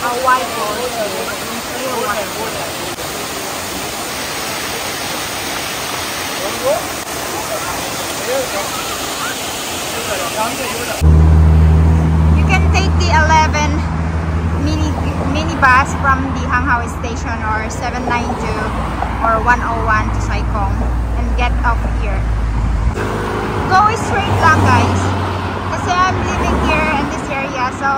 Hawaii Falls in Clearwater. You can take the 11 mini bus from the Hanghao station or 792 or 101 to Saigon and get off here. Go straight lang guys kasi I'm living here in this area, so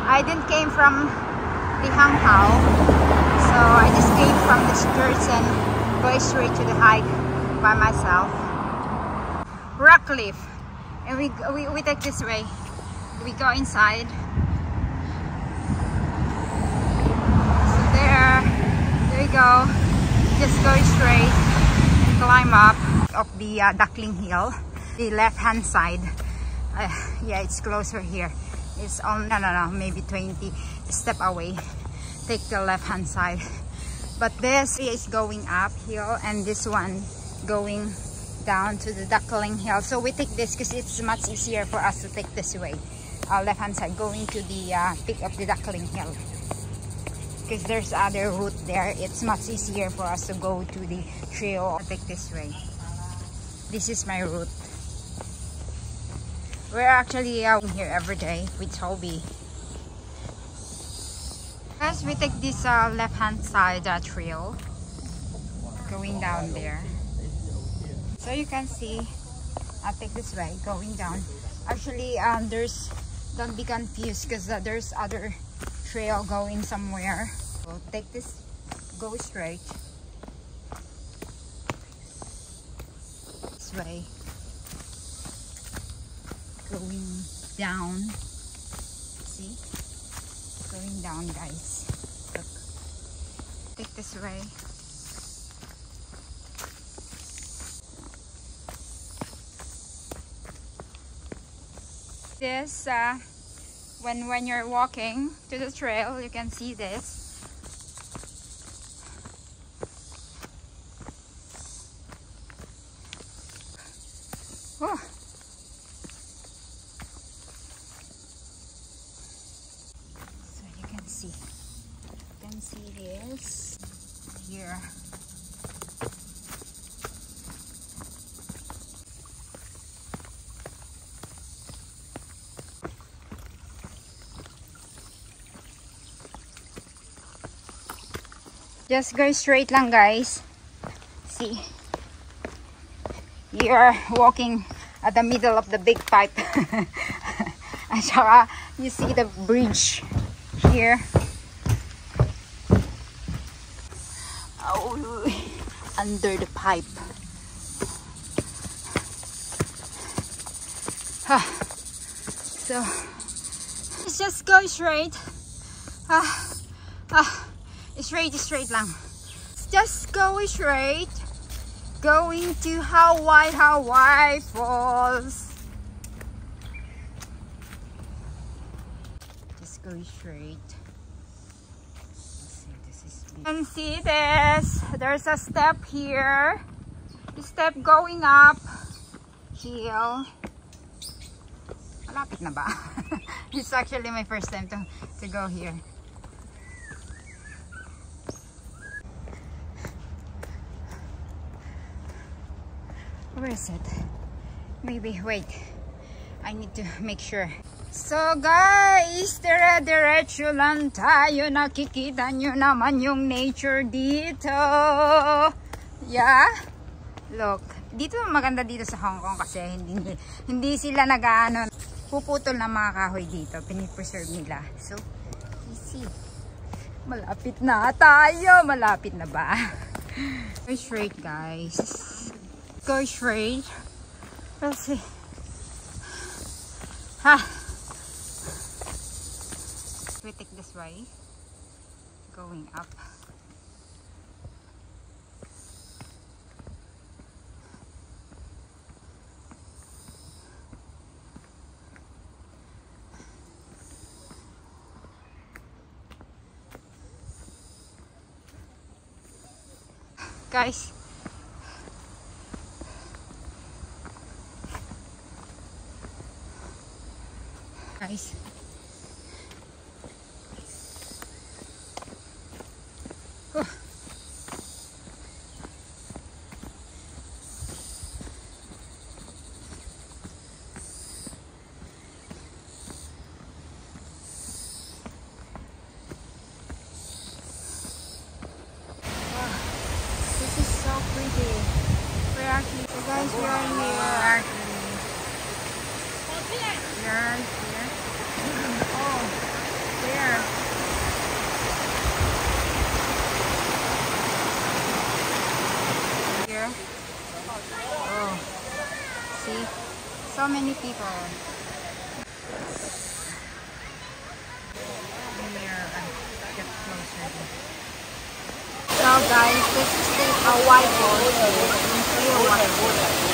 I didn't came from the Hanghao, so I just came from the skirts and go straight to the hike by myself. Rock cliff, and we take this way. We go inside. So there you go. Just go straight and climb up the Duckling Hill, the left hand side. Yeah, it's closer here. It's on no, maybe 20 step away. Take the left hand side. But this is going uphill and this one going down to the Duckling Hill. So we take this because it's much easier for us to take this way. Left hand side going to the peak of the Duckling Hill. Because there's other route there. It's much easier for us to go to the trail. I'll take this way. This is my route. We're actually here every day with Toby. As we take this left hand side trail going down there, so you can see I'll take this way going down. Actually don't be confused because there's other trail going somewhere. So take this, go straight this way, going down. See, going down guys. Look, take this way. This when you're walking to the trail, you can see this. Oh. So you can see this here. Just go straight lang guys. See, you're walking at the middle of the big pipe. At saka you see the bridge here. Oh, under the pipe. So let's just go straight. Straight lang. Just go straight. Going to Hawaii Falls. Just go straight. Let's see, this is big. You can see this. There's a step here. The step going up hill. Malapit na ba? It's actually my first time to go here. Where is it? Maybe, wait. I need to make sure. So guys, dire-diretso lang tayo. Nakikita nyo naman yung nature dito. Yeah? Look. Dito maganda dito sa Hong Kong kasi hindi sila nag-ano, puputol ng mga kahoy dito. Pinipreserve nila. So, easy. Malapit na tayo. Malapit na ba? Go straight guys. Go straight. Let's see. We take this way. Going up. Guys. So many people. Get closer. So guys, this is the Hawaii Falls in Clearwater.